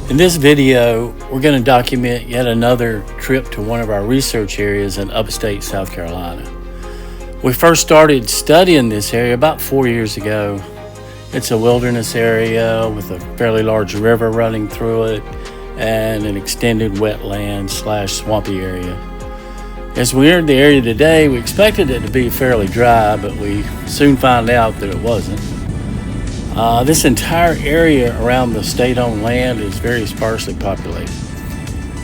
In this video, we're going to document yet another trip to one of our research areas in upstate South Carolina. We first started studying this area about 4 years ago. It's a wilderness area with a fairly large river running through it and an extended wetland / swampy area. As we entered the area today, we expected it to be fairly dry, but we soon found out that it wasn't. This entire area around the state-owned land is very sparsely populated.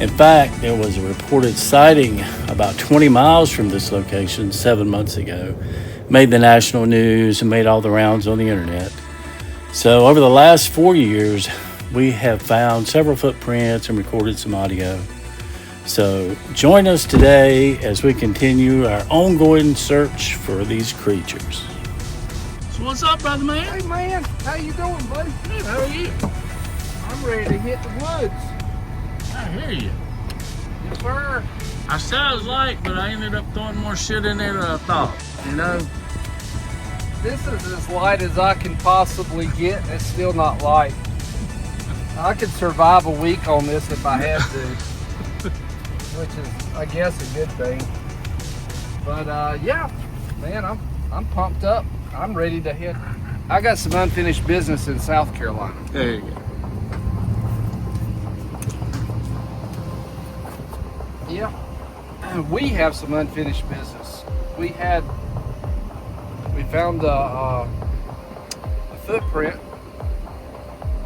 In fact, there was a reported sighting about 20 miles from this location 7 months ago. Made the national news and made all the rounds on the internet. So over the last 4 years, we have found several footprints and recorded some audio. So join us today as we continue our ongoing search for these creatures. So what's up, brother man? Hey man, how you doing, buddy? Good, how are you? I'm ready to hit the woods. I hear you. Yes, sir. I said I was light, but I ended up throwing more shit in there than I thought, you know? This is as light as I can possibly get, and it's still not light. I could survive a week on this if I had to, which is, I guess, a good thing. But yeah, man, I'm pumped up. I'm ready to hit. I got some unfinished business in South Carolina. There you go. Yeah, we have some unfinished business. We found a footprint.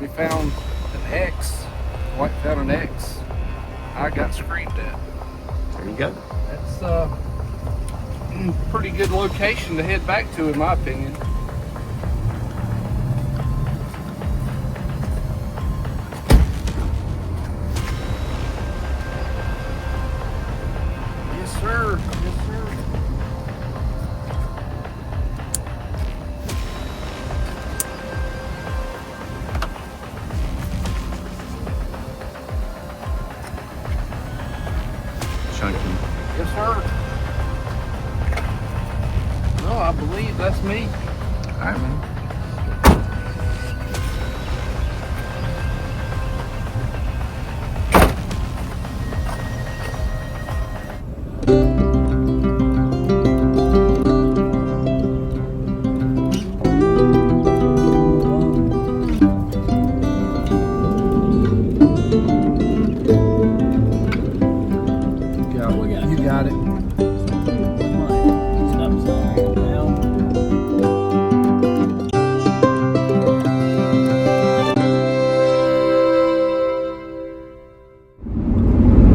We found an X. White found an X. I got screamed at. There you go. That's a pretty good location to head back to, in my opinion. Yes, sir. Yes, sir. Chunky. Yes, sir. No, I believe that's me. All right, man. You got it.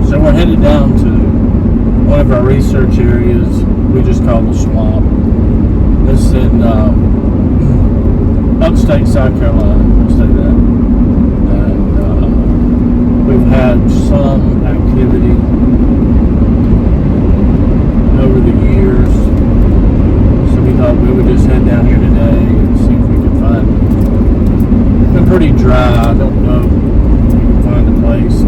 So we're headed down to one of our research areas we just call the swamp. This is in upstate South Carolina, let's say that. And we've had some activity over the years, so we thought we would just head down here today and see if we could find it. It's been pretty dry. I don't know if we can find a place.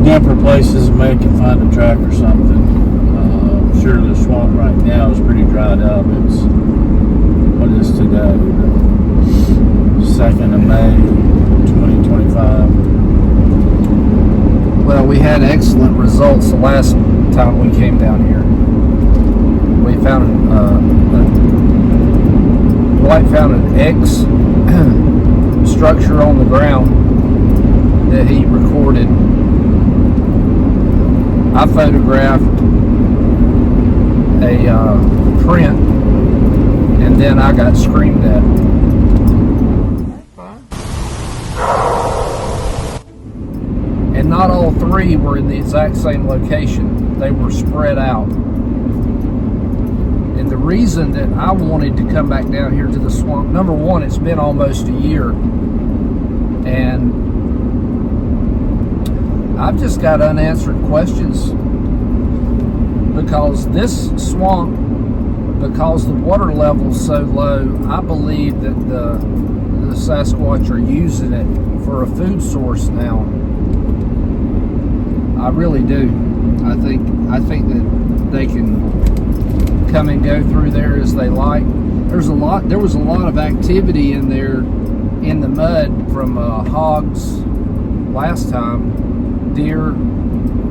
Damper places, maybe can find a track or something. I'm sure the swamp right now is pretty dried up. It's, what is today? The 2nd of May, 2025. Well, we had excellent results the last time we came down here. We found Dwight found an X structure on the ground that he recorded. I photographed a print, and then I got screamed at. And not all three were in the exact same location. They were spread out. And the reason that I wanted to come back down here to the swamp, number one, it's been almost a year. And I've just got unanswered questions. Because this swamp, because the water level's so low, I believe that the Sasquatch are using it for a food source now. I really do. I think that they can come and go through there as they like. There was a lot of activity in there in the mud from hogs last time, deer,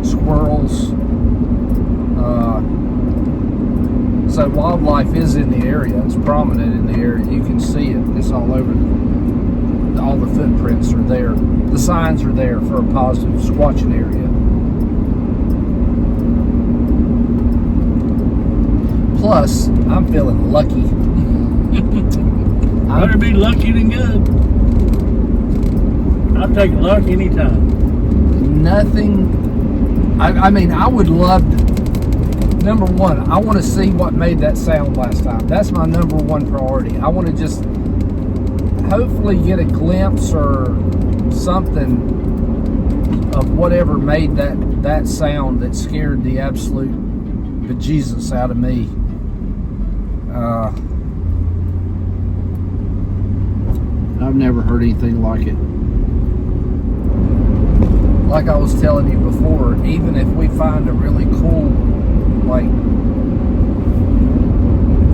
squirrels. So wildlife is in the area. It's prominent in the area. You can see it. It's all over. All the footprints are there. The signs are there for a positive squatching area. Plus, I'm feeling lucky. Better be lucky than good. I'll take luck anytime. Nothing. I mean, I would love to. Number one, I want to see what made that sound last time. That's my number one priority. I want to just hopefully get a glimpse or something of whatever made that sound that scared the absolute bejesus out of me. I've never heard anything like it. Like I was telling you before, even if we find a really cool, like,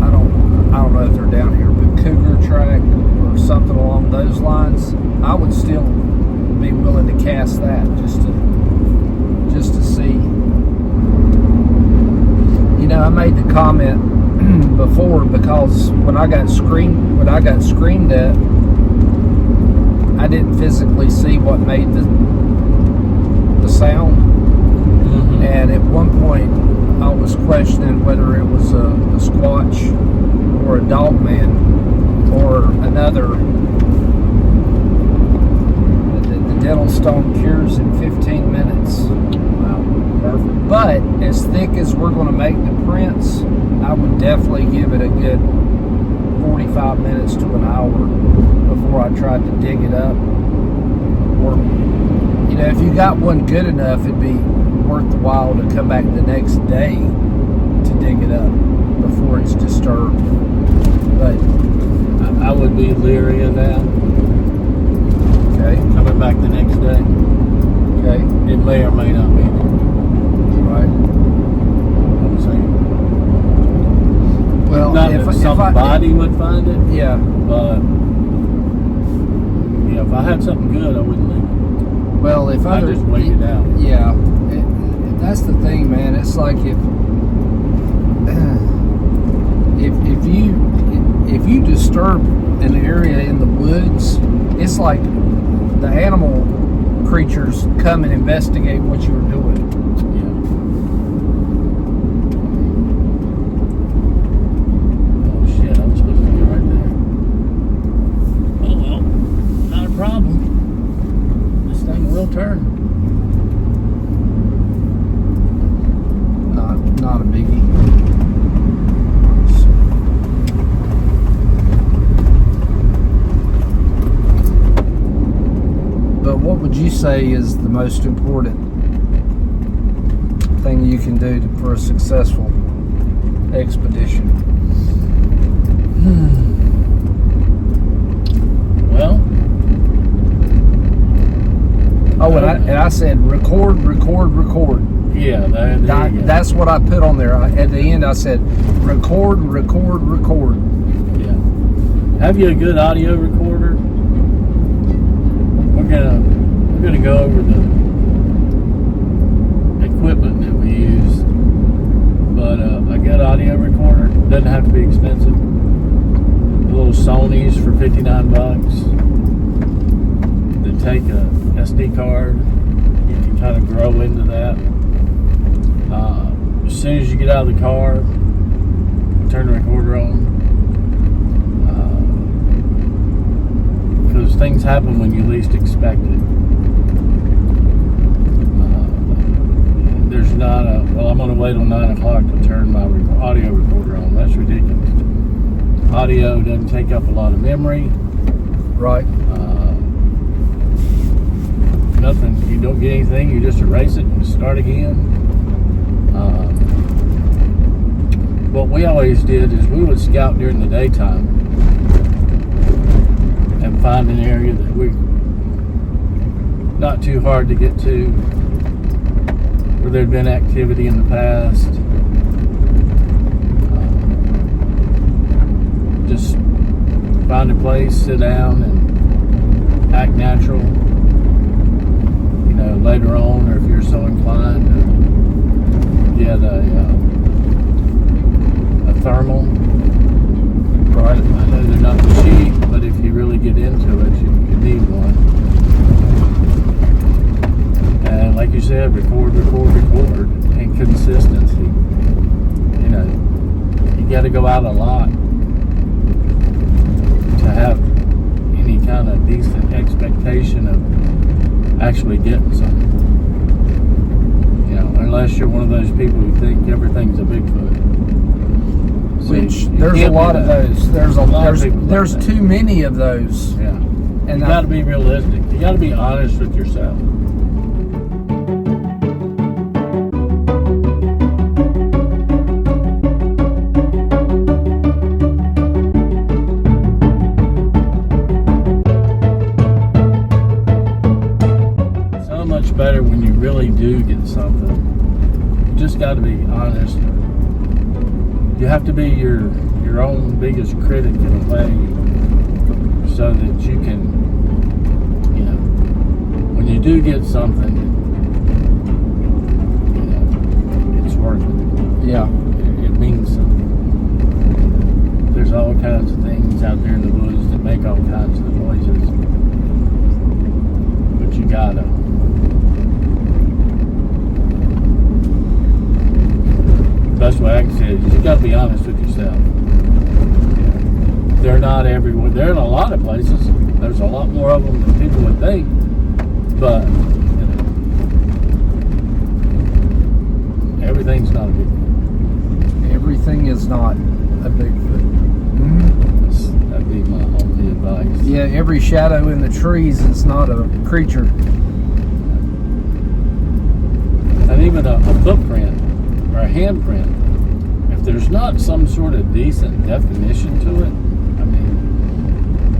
I don't know if they're down here, but cougar track or something along those lines, I would still be willing to cast that just to see. You know, I made the comment before because when I got screamed at, I didn't physically see what made the sound. Mm-hmm. And at one point I was questioning whether it was a Squatch or a dog man or another. The dental stone cures in 15 minutes. Wow, perfect. But as thick as we're going to make the prints, I would definitely give it a good 45 minutes to an hour before I tried to dig it up. Or, you know, if you got one good enough, it'd be worth the while to come back the next day to dig it up before it's disturbed. But I would be leery of that. Okay. Coming back the next day. Okay. It may or may not be there. Right. I'm saying. Well, not if somebody would find it. Yeah. But yeah, if I had something good, I wouldn't leave it. Well, if I just wait it out. Yeah. That's the thing, man. It's like if you disturb an area in the woods, it's like the animal creatures come and investigate what you were doing. Yeah. Oh shit! I was supposed to be right there. Oh well, not a problem. This thing will turn. Not a biggie. But what would you say is the most important thing you can do for a successful expedition? Well. Oh, and I said record. Yeah, there you go. That's what I put on there. At the end, I said record. Yeah. Have you a good audio recorder? We're gonna go over the equipment that we use, but a good audio recorder doesn't have to be expensive. The little Sonys for $59 that take a SD card. You can kind of grow into that. As soon as you get out of the car, turn the recorder on. Because things happen when you least expect it. There's not I'm going to wait till 9 o'clock to turn my audio recorder on. That's ridiculous. Audio doesn't take up a lot of memory. Right. Nothing. You don't get anything. You just erase it and start again. What we always did is we would scout during the daytime and find an area that we not too hard to get to, where there'd been activity in the past. Just find a place, sit down, and act natural, later on, or if you're so inclined to get a thermal. Right. I know they're not cheap, but if you really get into it, you need one. And like you said, record, and consistency. You got to go out a lot to have any kind of decent expectation of actually getting something. Unless you're one of those people who think everything's a Bigfoot. So which there's a lot of those. There's too many of those. Yeah. And you got to be realistic. You got to be honest with yourself. So much better when you really do get something. You just got to be honest. You have to be your own biggest critic in a way, so that you can, when you do get something, it's worth it. Yeah. It means something. There's all kinds of things out there in the woods that make all kinds of noises, but you gotta. Best way I can say it is you got to be honest with yourself. They're not everywhere. They're in a lot of places. There's a lot more of them than people would think. But everything's not a Bigfoot. Everything is not a Bigfoot. Mm-hmm. That'd be my only advice. Yeah, every shadow in the trees is not a creature. And even a footprint or a handprint, if there's not some sort of decent definition to it,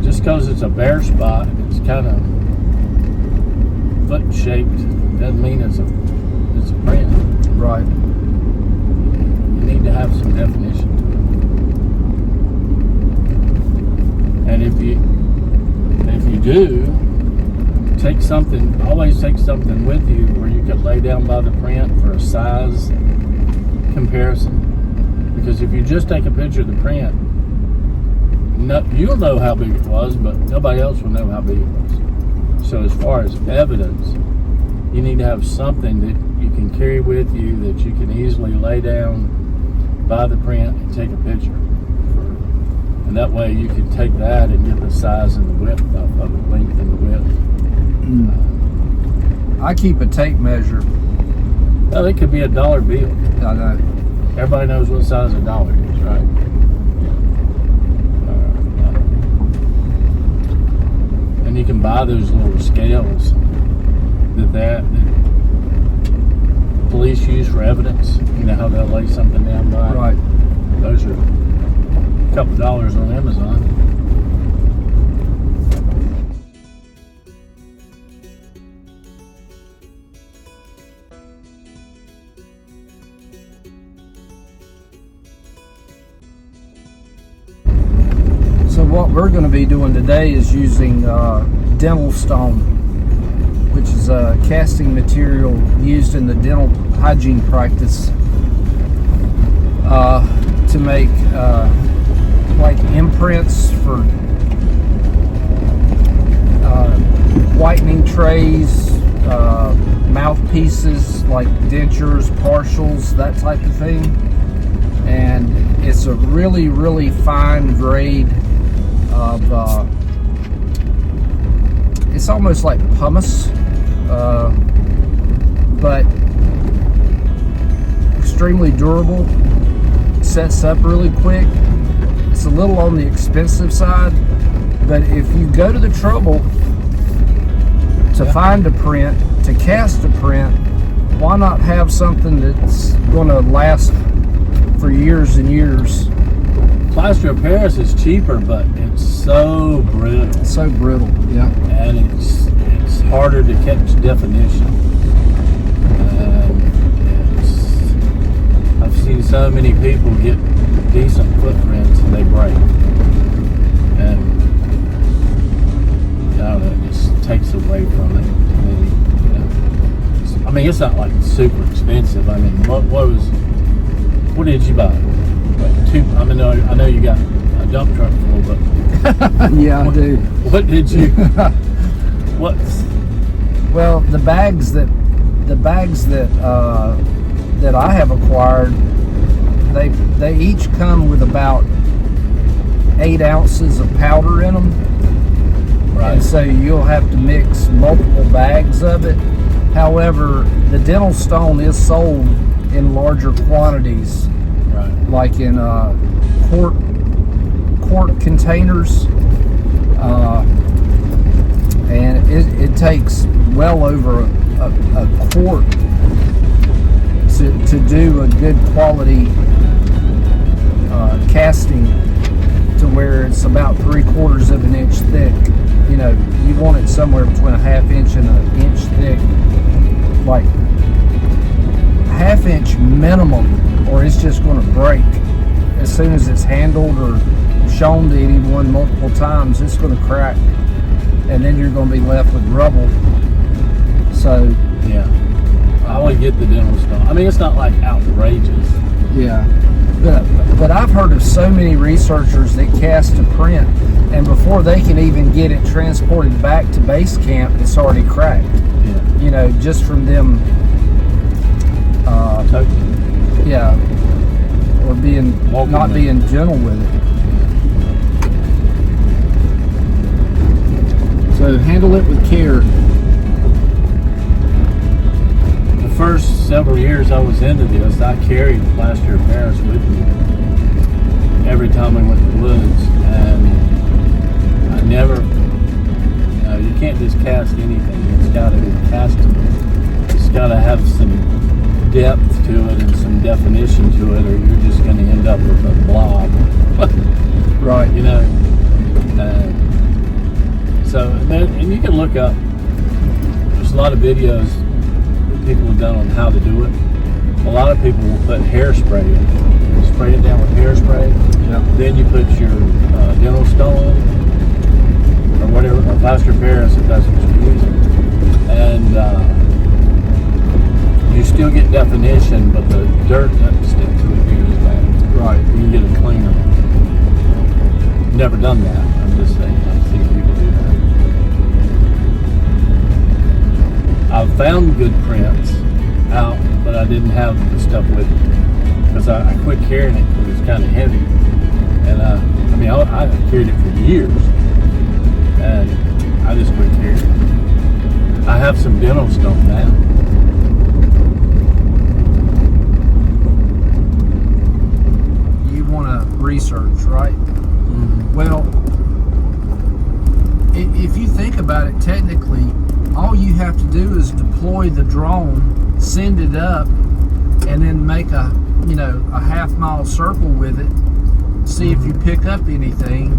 just because it's a bare spot, it's kind of foot shaped, doesn't mean it's a print. Right. You need to have some definition to it. And if you do, always take something with you where you can lay down by the print for a size comparison. Because if you just take a picture of the print, you'll know how big it was, but nobody else will know how big it was. So as far as evidence, you need to have something that you can carry with you that you can easily lay down by the print and take a picture. And that way you can take that and get the size and the width off of it, length and the width. I keep a tape measure. Well, it could be $1 bill. I know. Everybody knows what size $1 is, right? And you can buy those little scales that police use for evidence. You know how they'll lay something down by. Right. Those are a couple dollars on Amazon. So what we're going to be doing today is using dental stone, which is a casting material used in the dental hygiene practice to make like imprints for whitening trays, mouthpieces like dentures, partials, that type of thing. And it's a really, really fine grade of it's almost like pumice, but extremely durable. Sets up really quick. It's a little on the expensive side, but if you go to the trouble to find a print, to cast a print, why not have something that's going to last for years and years? Plaster of Paris is cheaper, but it's so brittle. So brittle, yeah. And it's harder to catch definition. I've seen so many people get decent footprints and they break. And don't know, it just takes away from it to me. You know, I mean, it's not like super expensive. I mean, what did you buy? Like I mean, I know you got a dump truck full, but Yeah, I do. What did you? What's Well, the bags that that I have acquired, they each come with about 8 ounces of powder in them. right? And so you'll have to mix multiple bags of it. However, the dental stone is sold in larger quantities, Right. like in quart containers, and it takes well over a quart to do a good quality casting, to where it's about 3/4 of an inch thick. You know, you want it somewhere between a 1/2 inch and an inch thick, like 1/2 inch minimum, or it's just going to break as soon as it's handled or shown to anyone multiple times. It's going to crack, and then you're going to be left with rubble. So Yeah. I would get the dental stone. I mean, it's not like outrageous. yeah, but I've heard of so many researchers that cast a print, and before they can even get it transported back to base camp, it's already cracked. Yeah. You know, just from them, Totally. yeah, or not being gentle with it. So handle it with care. The first several years I was into this, I carried plaster of Paris with me every time we went to the woods, and I never, you know, you can't just cast anything. It's got to be castable. It's got to have some depth to it and some definition to it, or you're just going to end up with a blob. Right. You know. So, and you can look up. There's a lot of videos that people have done on how to do it. A lot of people will put hairspray in. Spray it down with hairspray. Yeah. Then you put your dental stone or whatever, or plaster of Paris if that's what you're using, and you still get definition, but the dirt doesn't stick to it near as bad. Right. You can get it cleaner. Never done that. I'm just saying. I've seen people do that. I've found good prints out, but I didn't have the stuff with me because I quit carrying it because it was kind of heavy. And I mean, I carried it for years, and I just quit carrying it. I have some dental stone now. You want to research, right? Mm-hmm. Well, if you think about it, technically, all you have to do is deploy the drone, send it up, and then make a 1/2 mile circle with it, see if you pick up anything,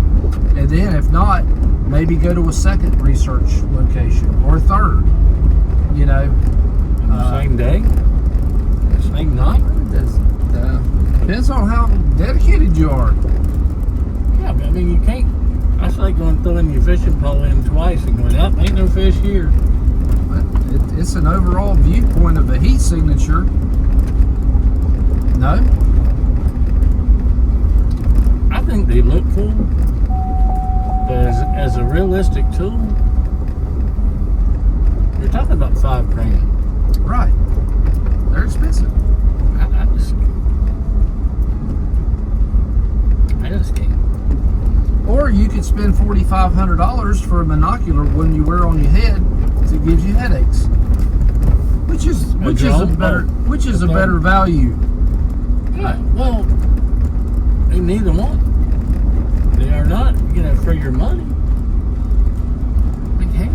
and then if not, maybe go to a second research location or a third. You know, Same day, same night. Depends on how dedicated you are. Yeah, but I mean, you can't. That's like going throwing your fishing pole in twice and going, "Up, ain't no fish here." But it's an overall viewpoint of the heat signature. No? I think they look cool, but as a realistic tool, you're talking about $5,000. Right. They're expensive. I just can't. Or you could spend $4,500 for a monocular one you wear on your head that gives you headaches. Which is a better value. Yeah, well, neither one. They are not, for your money. Okay.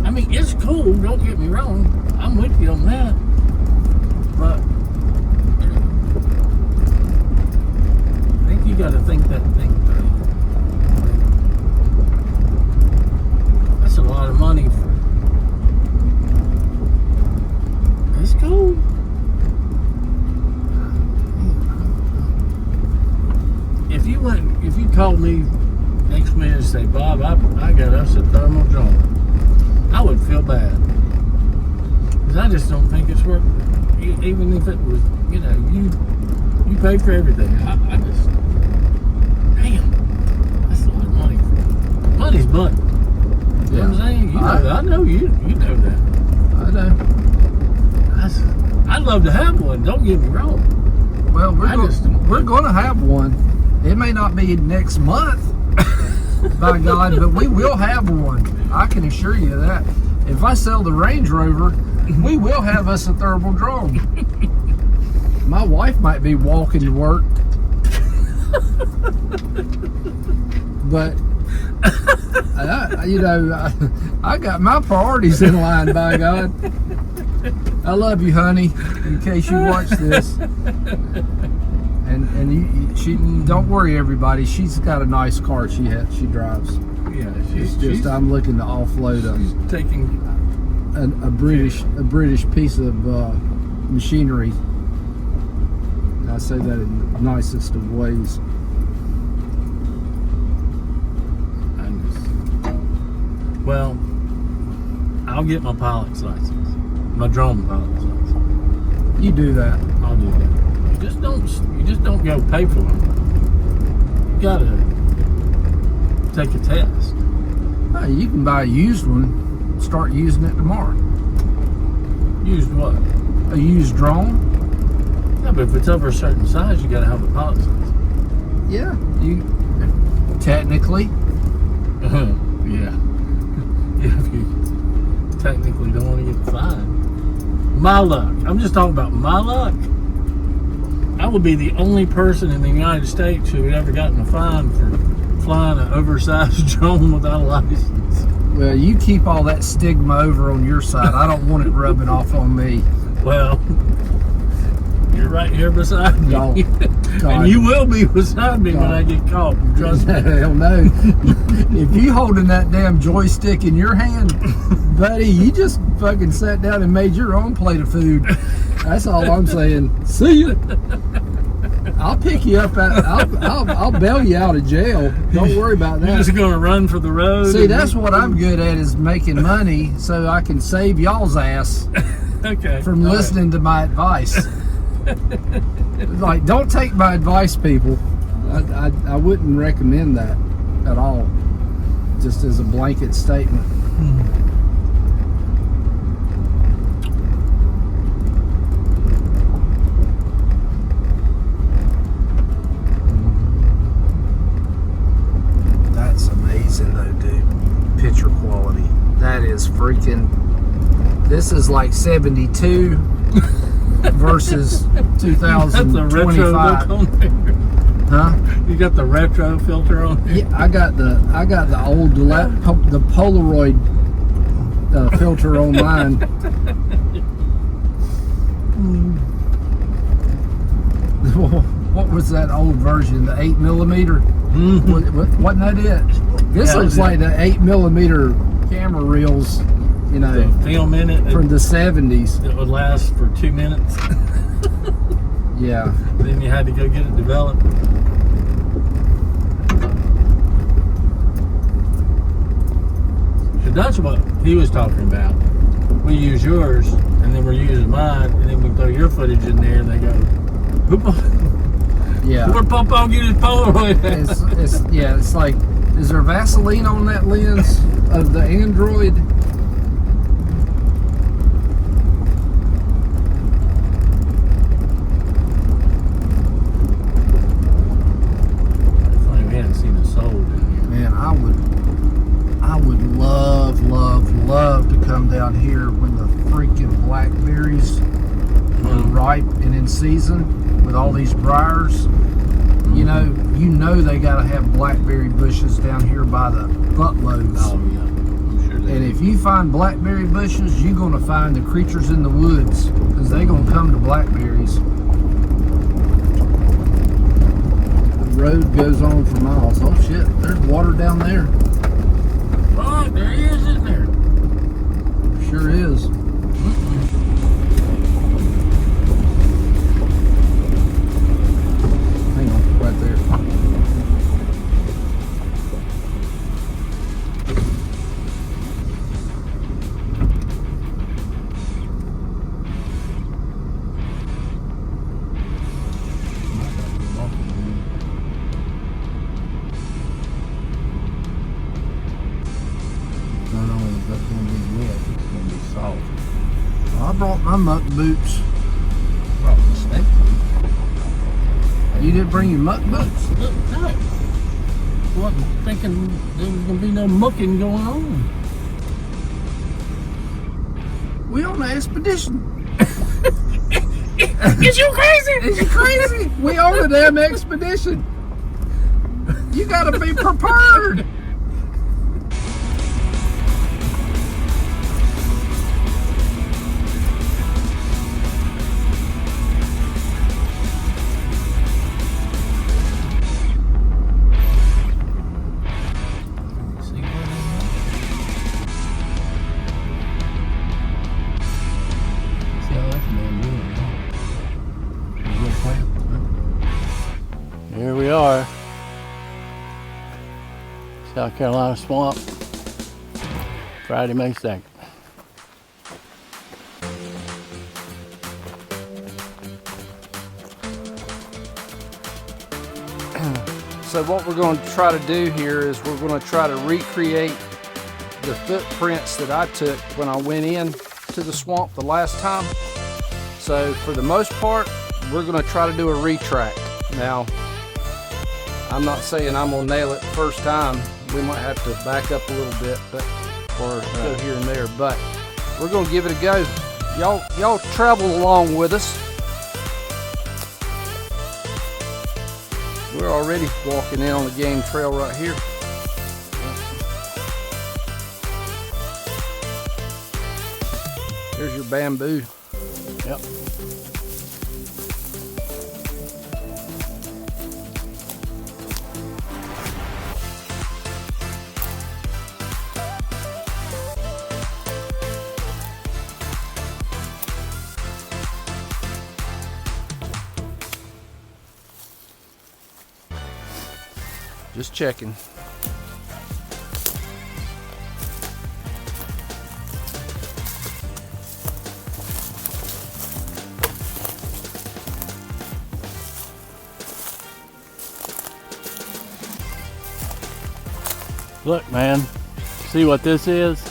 I mean, it's cool, don't get me wrong. I'm with you on that. But I think you got to think that thing through. That's a lot of money for. It's cool. If you went say, Bob, I got us a thermal drone, I would feel bad. Because I just don't think it's worth, even if it was, you know, you paid for everything. I just, damn, that's a lot of money. Money's money. You know what I'm saying? You know that. I know you know that. I know. I'd love to have one, don't get me wrong. Well, we're going to have one. It may not be next month, by God, but we will have one. I can assure you that. If I sell the Range Rover, we will have us a thermal drone. My wife might be walking to work, but I got my priorities in line, by God. I love you, honey, in case you watch this. And she don't worry, everybody. She's got a nice car she drives. Yeah, I'm looking to offload she's taking a British piece of machinery. I say that in the nicest of ways. Well, I'll get my pilot's license, my drone pilot's license. You do that. I'll do that. You just don't go pay for them. You gotta take a test. Oh, you can buy a used one. Start using it tomorrow. Used what? A used drone. Yeah, but if it's over a certain size, you gotta have a pilot's license. Yeah, you technically. Yeah. If you technically don't want to get fined. My luck. I'm just talking about my luck. I would be the only person in the United States who had ever gotten a fine for flying an oversized drone without a license. Well, you keep all that stigma over on your side. I don't want it rubbing off on me. Well, you're right here beside me. God. And you will be beside me when I get caught. Trust me. Hell no. If you holding that damn joystick in your hand, buddy, you just fucking sat down and made your own plate of food. That's all I'm saying. See you. I'll pick you up. I'll bail you out of jail. Don't worry about that. You're just gonna run for the road. See, that's what I'm good at, is making money so I can save y'all's ass from listening to my advice. Like, don't take my advice, people. I wouldn't recommend that at all. Just as a blanket statement. That's amazing though, dude. Picture quality. That is freaking. This is like 72 versus 2025. That's a retro look on there. Huh? You got the retro filter on there? Yeah, I got the old the Polaroid filter on mine. What was that old version? The 8mm? Mm-hmm. Wasn't that it? This looks like the 8mm camera reels, you know, the film in it from the 70s. It would last for 2 minutes. Yeah. Then you had to go get it developed. So that's what he was talking about. We use yours, and then we're using mine, and then we throw your footage in there, and they go, yeah. Where'd Papa get his Polaroid at? It's like, is there Vaseline on that lens of the Android? Funny, we hadn't seen it sold in here. Man, I would love to come down here when the freaking blackberries are ripe and in season with all these briars. You know they gotta have blackberry bushes down here by the buttloads. Oh yeah, I'm sure they And if you find blackberry bushes, you're gonna find the creatures in the woods, because they're gonna come to blackberries. The road goes on for miles. Oh shit, there's water down there. Oh, there he is, isn't there? Sure is. Hang on, right there. it's gonna be wet. It's gonna be soft. Well, I brought my muck boots. Brought the snake. You didn't bring your muck boots? No. Wasn't thinking there was gonna be no mucking going on. We on an expedition. Is you crazy? Is you crazy? We on a damn expedition. You gotta be prepared. Here we are, South Carolina swamp, Friday, May 2nd. So what we're going to try to do here is we're going to try to recreate the footprints that I took when I went in to the swamp the last time. So for the most part, we're going to try to do a retract. Now, I'm not saying I'm gonna nail it the first time. We might have to back up a little bit, but or go here and there. But we're gonna give it a go. Y'all travel along with us. We're already walking in on the game trail right here. There's your bamboo. Yep. Just checking. Look, man, see what this is?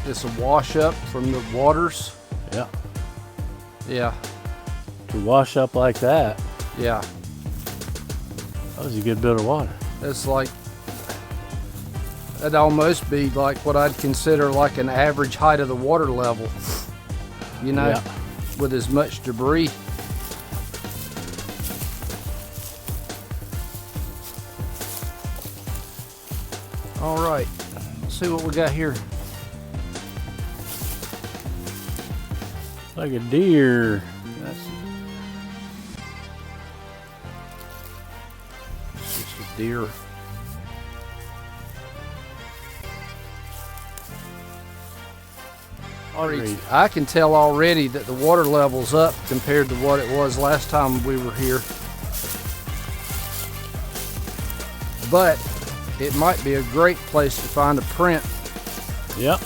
It's a wash up from the waters. Yeah. Yeah, To wash up like that, yeah. that was a good bit of water. It's like, that'd almost be like what I'd consider like an average height of the water level, you know, Yeah. with as much debris. All right, let's see what we got here. Like a deer. That's just a deer. Agreed. I can tell already that the water level's up compared to what it was last time we were here. But it might be a great place to find a print. Yep.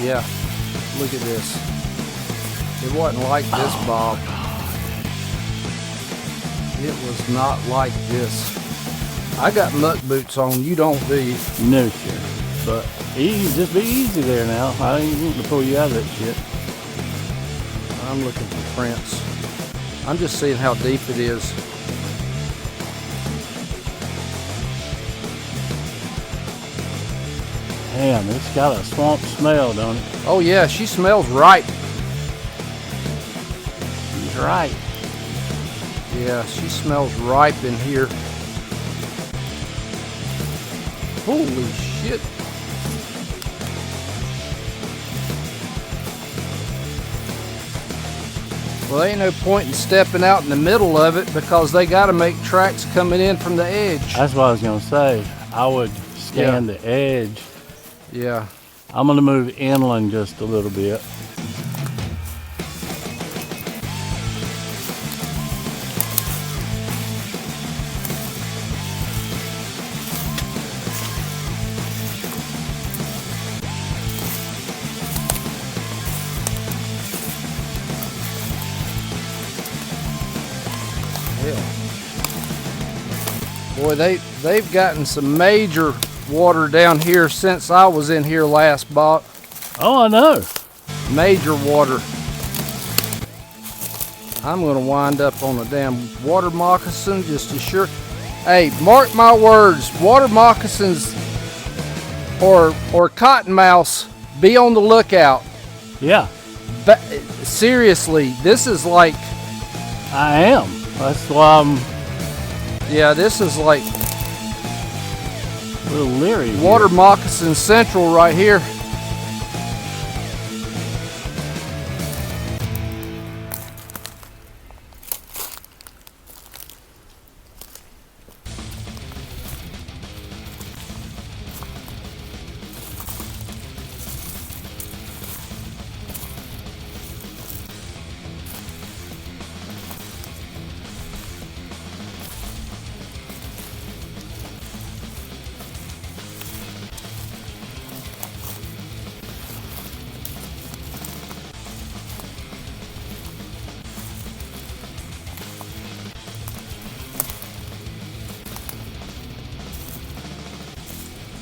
Yeah, look at this. It wasn't like this, Bob. It was not like this. I got muck boots on, you don't, do you? No, sir. But just be easy there now. I ain't wanting to pull you out of that shit. I'm looking for prints. I'm just seeing how deep it is. Damn, it's got a swamp smell, don't it? Oh yeah, she smells ripe. He's right. Yeah, she smells ripe in here. Holy shit. Well, there ain't no point in stepping out in the middle of it because they got to make tracks coming in from the edge. That's what I was gonna say. I would scan the edge. Yeah. I'm gonna move inland just a little bit. Boy, they've gotten some major water down here since I was in here last, Bob. Oh, I know. Major water. I'm gonna wind up on a damn water moccasin just to sure. Hey, mark my words, water moccasins or cottonmouths, be on the lookout. Yeah, But seriously, this is like, I am. That's why I'm yeah, this is like a little leery. here. water moccasin central right here.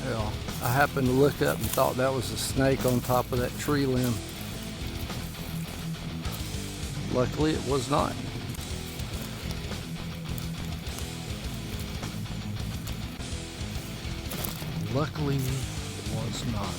Well, I happened to look up and thought that was a snake on top of that tree limb. Luckily, it was not. Luckily, it was not.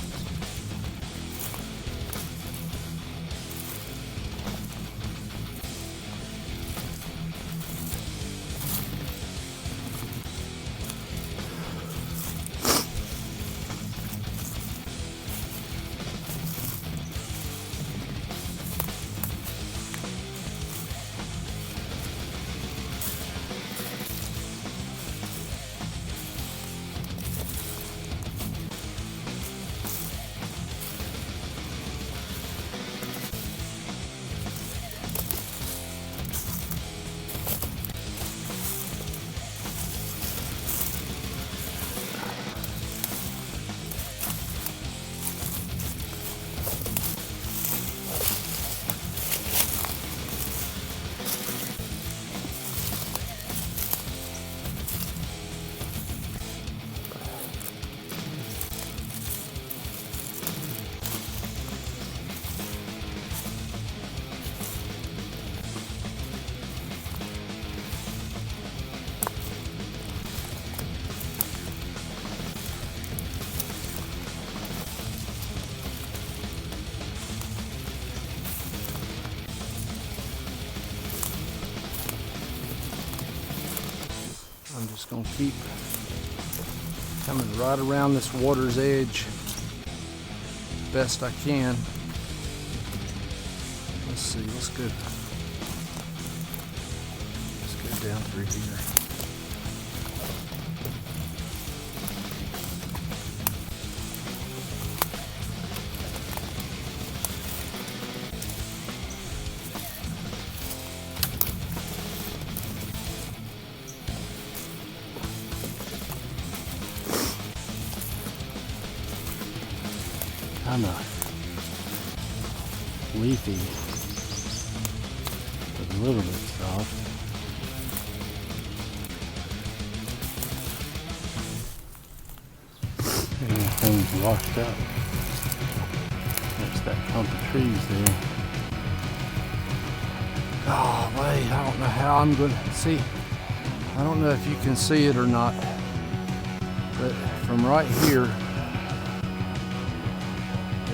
I'm just gonna keep coming right around this water's edge best I can. Let's see, let's go down through here. Kind of leafy, but a little bit soft. Everything's washed up. That's that clump of trees there. Oh, wait, I don't know how I'm gonna see. I don't know if you can see it or not, but from right here,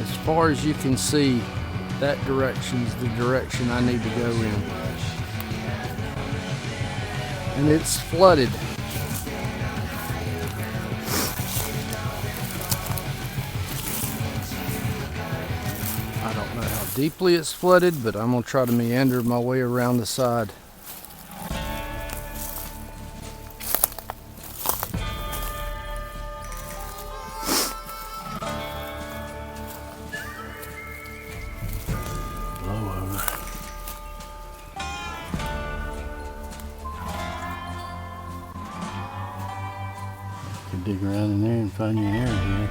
as far as you can see, that direction is the direction I need to go in. And it's flooded. I don't know how deeply it's flooded, but I'm gonna try to meander my way around the side. Could dig around in there and find you an arrowhead.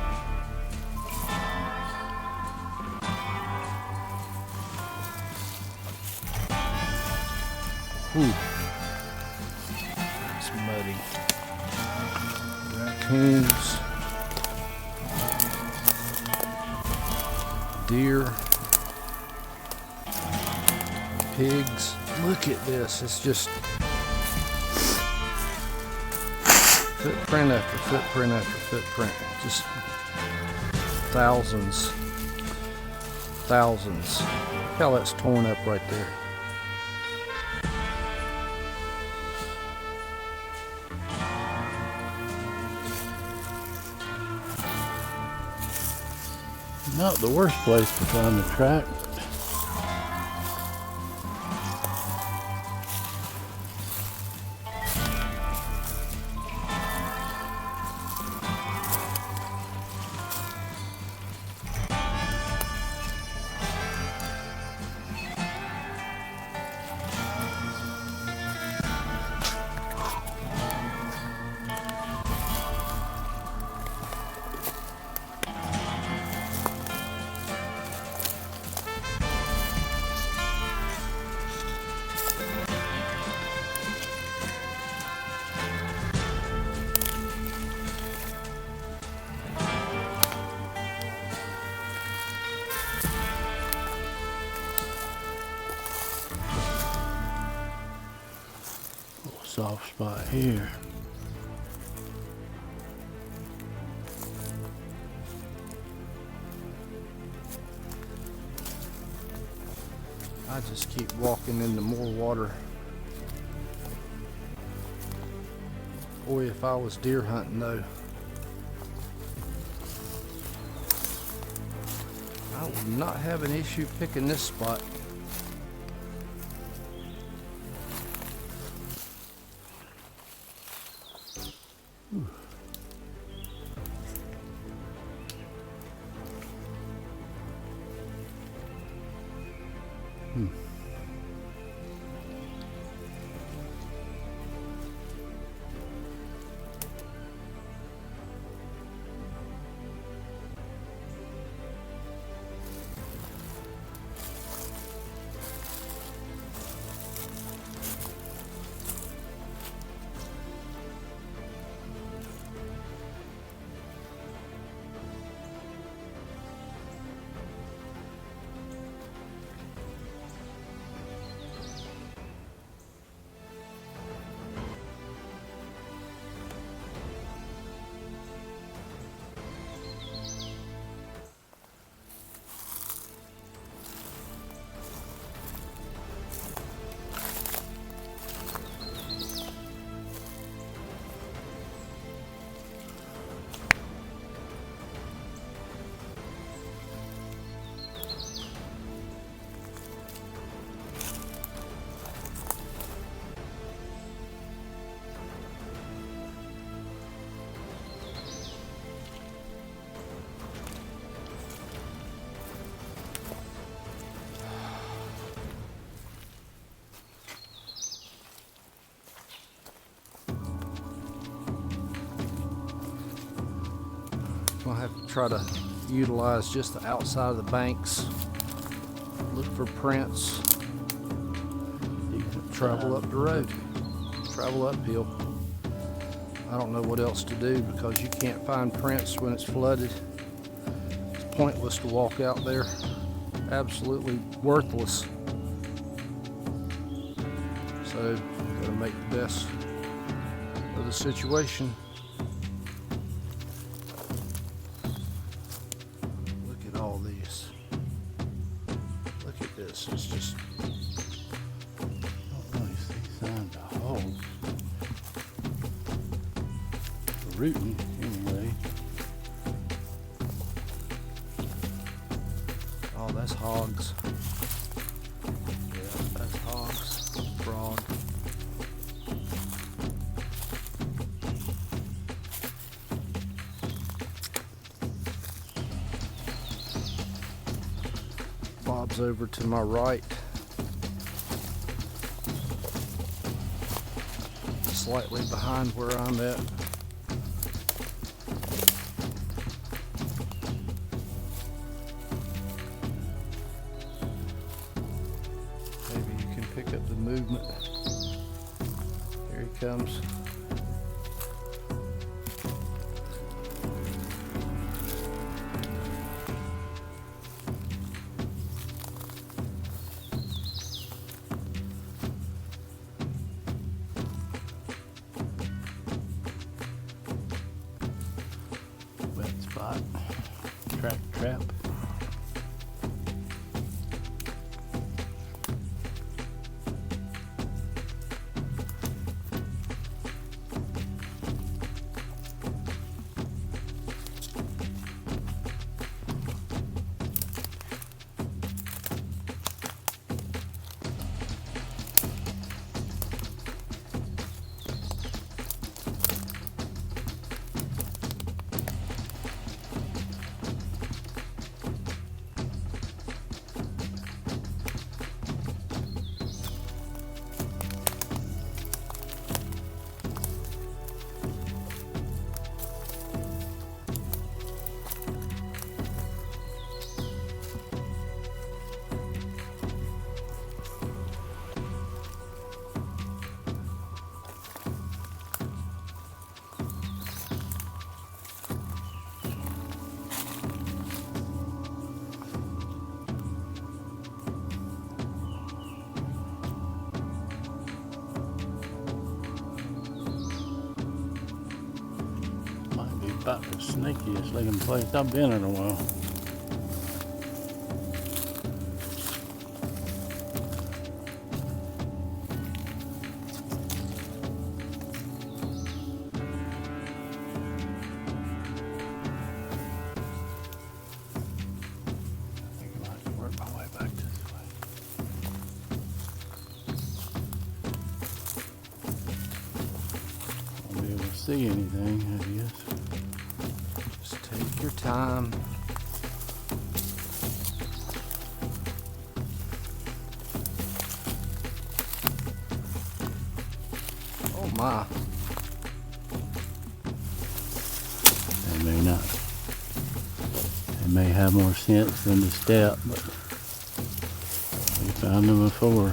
Whew. It's muddy. raccoons, deer, pigs. Look at this. It's just footprint after footprint after footprint. Just thousands. Look how that's torn up right there. Not the worst place to find the track. Soft spot here. I just keep walking into more water. Boy, if I was deer hunting though, I would not have an issue picking this spot. I'll have to try to utilize just the outside of the banks. Look for prints. Travel up the road. Travel uphill. I don't know what else to do because you can't find prints when it's flooded. It's pointless to walk out there. Absolutely worthless. So, gotta make the best of the situation. Look at all these. Look at this. It's just. I don't really see signs of hogs. Rooting, anyway. Oh, that's hogs. Yeah, that's hogs. Frog. Bob's over to my right. Slightly behind where I'm at. Maybe you can pick up the movement. Here he comes. about the snakiest looking place I've been in a while. I think I might have to work my way back this way. Won't be able to see anything, I guess. Just take your time. Oh my. They may not. They may have more sense than the step, but we found them before,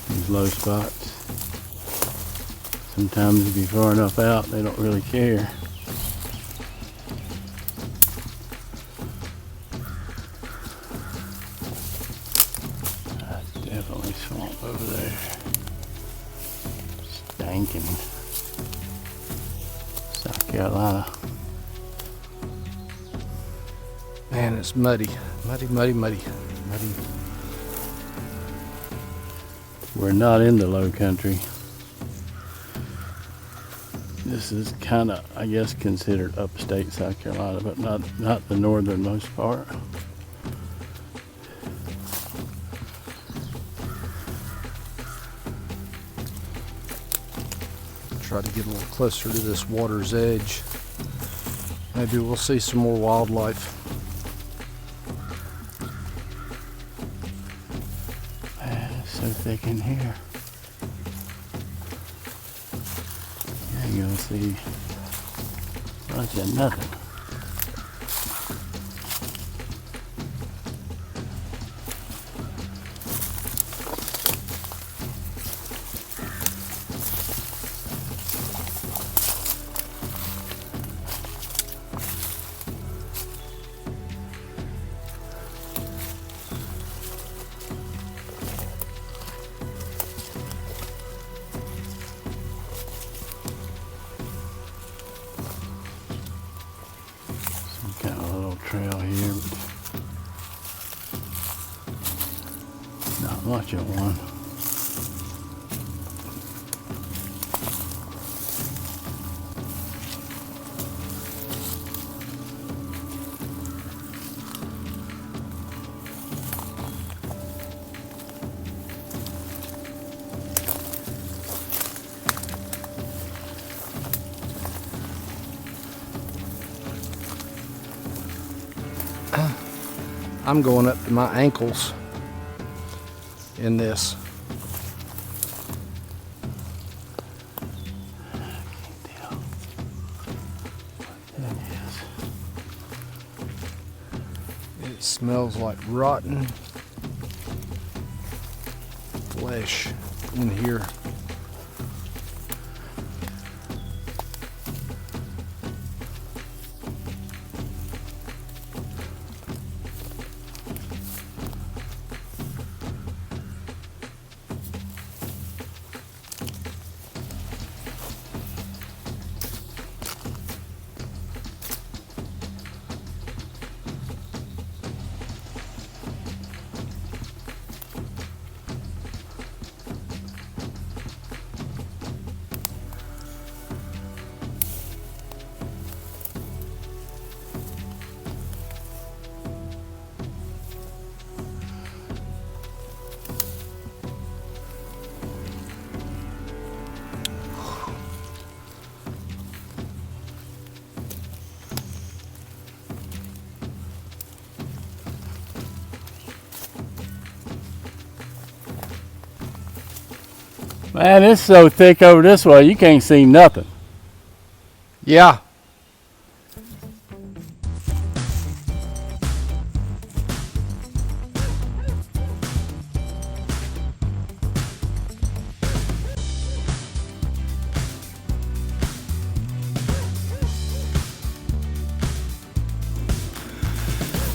these low spots. Sometimes if you're far enough out, they don't really care. That's definitely swamp over there. Stinking South Carolina. Man, it's muddy. Muddy, muddy, muddy. Muddy. We're not in the low country. This is kind of, I guess, considered upstate South Carolina, but not the northernmost part. Try to get a little closer to this water's edge. Maybe we'll see some more wildlife. Man, it's so thick in here. You ain't gonna see much of nothing. Got a little trail here, but not much of one. I'm going up to my ankles in this. I can't tell what that is. It smells like rotten flesh in here. Man, it's so thick over this way, you can't see nothing. Yeah.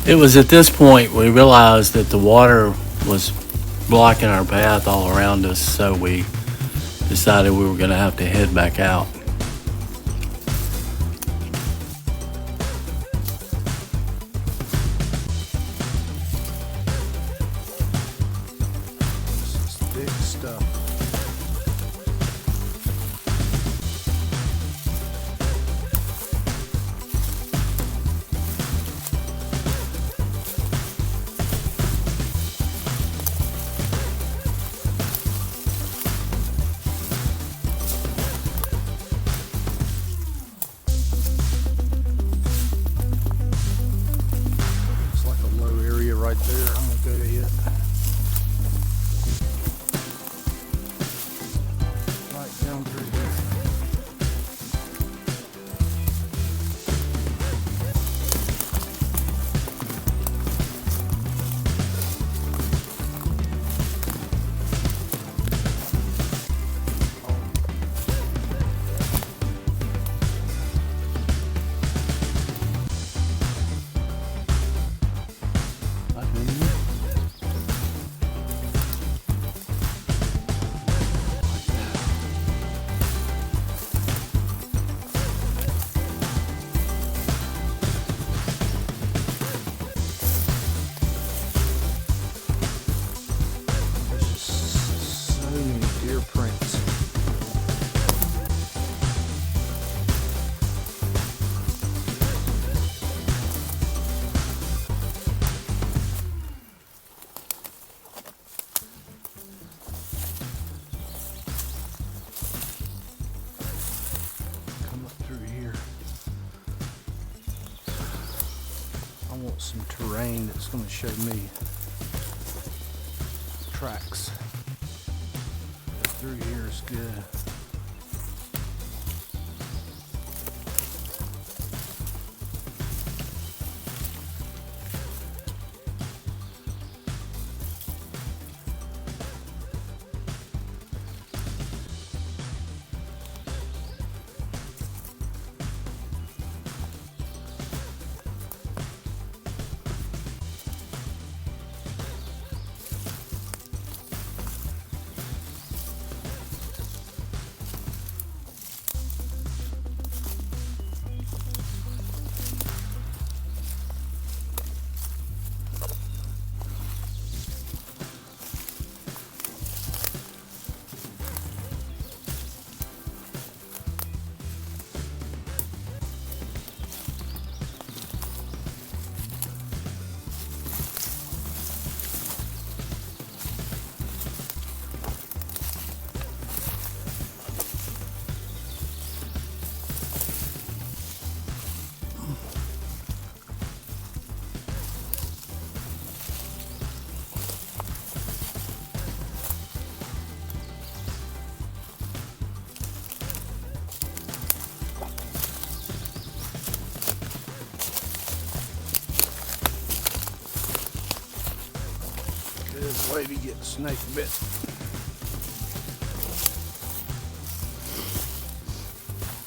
It was at this point we realized that the water was blocking our path all around us, so we decided we were going to have to head back out. stuff. It's like a low area right there. I'm gonna go to it. Right down through here. So many deer prints. Come up through here. I want some terrain that's going to show me tracks. Through here is good. Good way to get snake bit.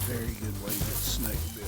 Very good way to get snake bit.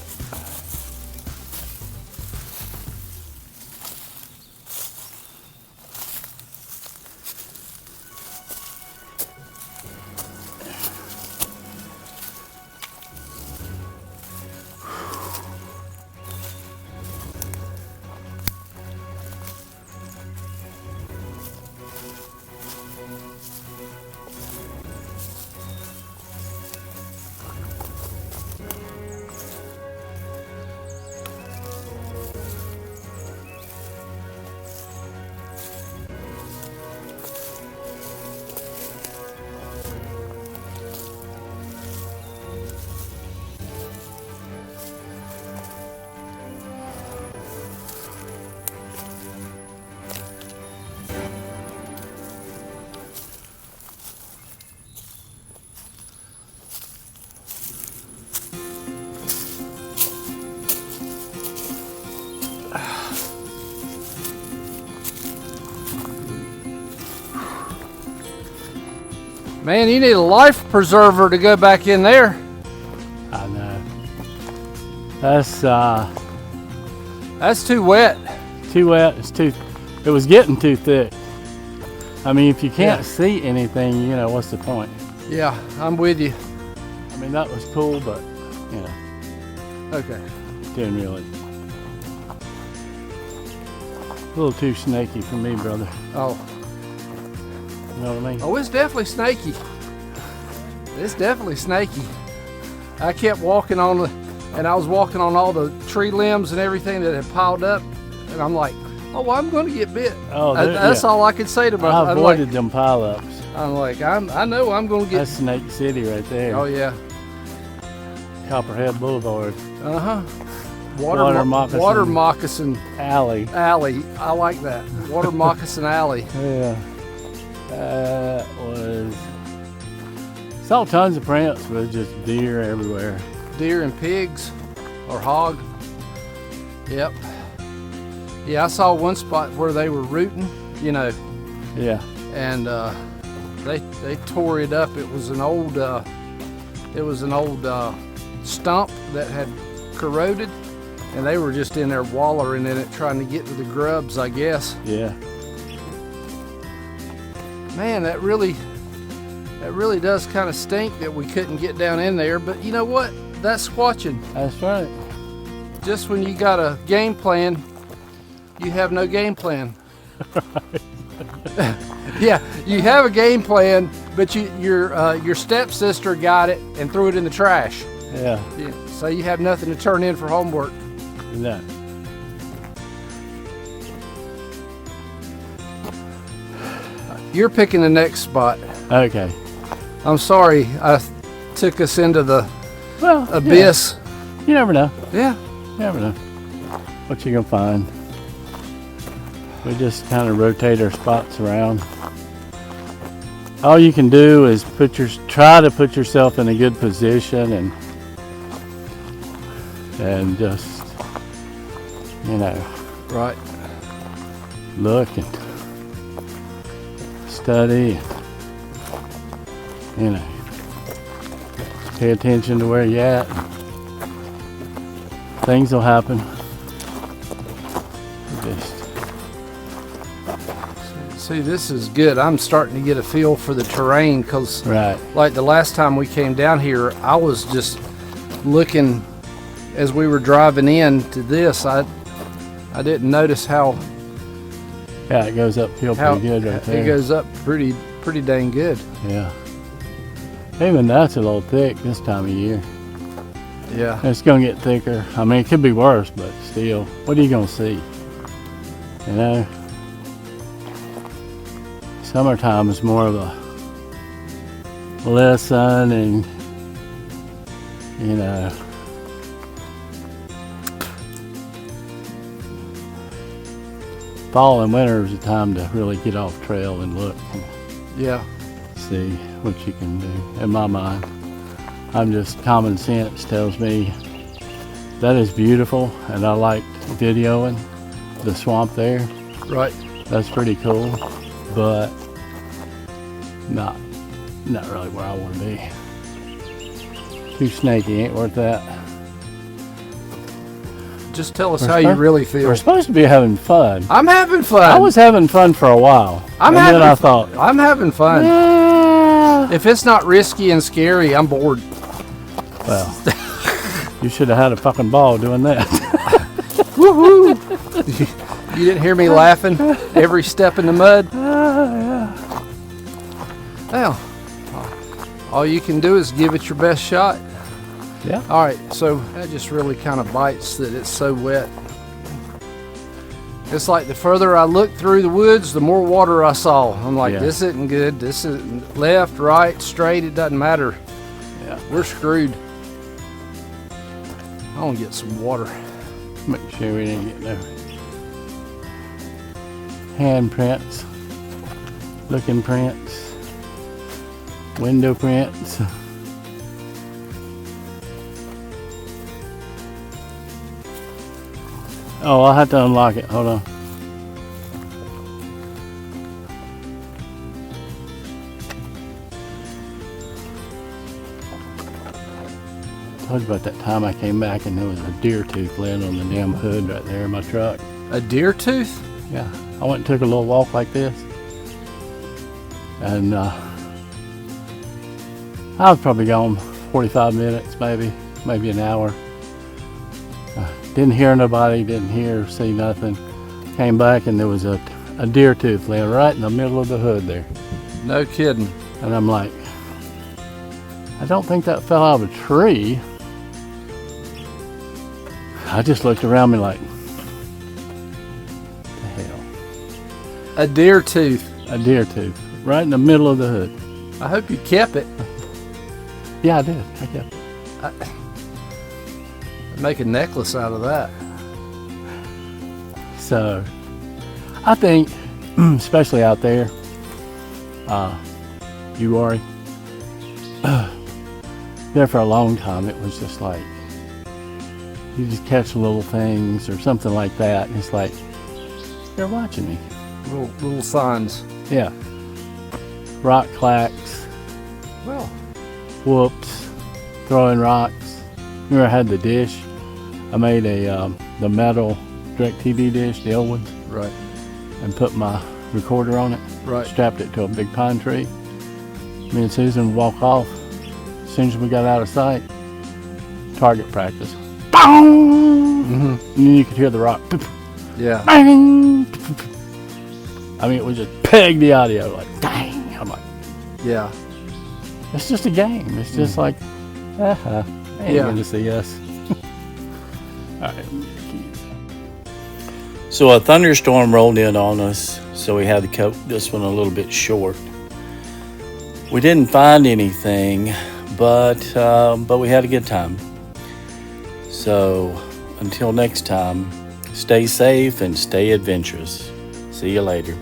Man, you need a life preserver to go back in there. I know. That's too wet. too wet. It was getting too thick. I mean, if you can't see anything, you know, what's the point? Yeah, I'm with you. I mean, that was cool, but, you know, Okay. didn't really. A little too snaky for me, brother. Oh. You know what I mean? Oh, it's definitely snaky. It's definitely snaky. I kept walking on and I was walking on all the tree limbs and everything that had piled up, and I'm like, oh, I'm going to get bit. Oh, that's all I could say to myself. I avoided them pileups. I'm like, I know I'm going to get. That's Snake City right there. Oh yeah. Copperhead Boulevard. Water moccasin alley. I like that. Water moccasin alley. Yeah. Saw tons of prints, but just deer everywhere. Deer and pigs, or hog. Yep. Yeah, I saw one spot where they were rooting. Yeah. And they tore it up. It was an old stump that had corroded, and they were just in there wallowing in it, trying to get to the grubs, I guess. Yeah. Man, that really does kind of stink that we couldn't get down in there. But you know what? That's squatching. That's right. Just when you got a game plan, you have no game plan. Yeah, you have a game plan, but your stepsister got it and threw it in the trash. Yeah. So you have nothing to turn in for homework. No. You're picking the next spot. Okay. I'm sorry I took us into the abyss. Yeah. You never know. Yeah. You never know what you're gonna find. We just kind of rotate our spots around. All you can do is try to put yourself in a good position and just Right. look and study. Pay attention to where you're at. Things will happen. See, this is good. I'm starting to get a feel for the terrain, because Right. like the last time we came down here, I was just looking as we were driving in to this. I didn't notice how Yeah, it goes uphill pretty good right there. it goes up pretty dang good. Yeah. Even that's a little thick this time of year. Yeah. It's gonna get thicker. I mean, it could be worse, but still, what are you gonna see? Summertime is more of a lesson, and fall and winter is a time to really get off trail and look and Yeah. see what you can do. In my mind, common sense tells me that is beautiful, and I like videoing the swamp there. Right. That's pretty cool, but not really where I want to be. Too snaky, ain't worth that. Just tell us how you really feel. We're supposed to be having fun. I'm having fun. I was having fun for a while. Then I thought, I'm having fun. yeah. If it's not risky and scary, I'm bored. Well, you should have had a fucking ball doing that. Woohoo! You didn't hear me laughing every step in the mud? Yeah. Well, all you can do is give it your best shot. Yeah. All right, so that just really kind of bites that it's so wet. It's like the further I looked through the woods, the more water I saw. I'm like, Yeah. This isn't good. This isn't left, right, straight. It doesn't matter. Yeah. We're screwed. I want to get some water. Make sure we didn't get no handprints, looking prints, window prints. Oh, I'll have to unlock it. Hold on. I told you about that time I came back and there was a deer tooth laying on the damn hood right there in my truck. A deer tooth? Yeah, I went and took a little walk like this, and I was probably gone 45 minutes, maybe an hour. Didn't hear nobody, didn't see nothing. Came back and there was a deer tooth laying right in the middle of the hood there. No kidding. And I'm like, I don't think that fell out of a tree. I just looked around me like, the hell? A deer tooth. A deer tooth, right in the middle of the hood. I hope you kept it. Yeah, I did. I kept it. I'd make a necklace out of that. So, I think, especially out there, you are there for a long time. It was just like you just catch little things or something like that, and it's like they're watching me. Little signs. Yeah, rock clacks, Well, whoops, throwing rocks. Remember I had the dish? I made the metal DirecTV dish, the old one, right. and put my recorder on it. Right. Strapped it to a big pine tree. Me and Susan would walk off. As soon as we got out of sight, target practice. Boom! And then you could hear the rock. Yeah. Bang! I mean, it would just peg the audio like, dang! I'm like, Yeah. it's just a game. It's just like, they ain't gonna see us. All right. So a thunderstorm rolled in on us, so we had to cut this one a little bit short. We didn't find anything, but we had a good time. So until next time, stay safe and stay adventurous. See you later.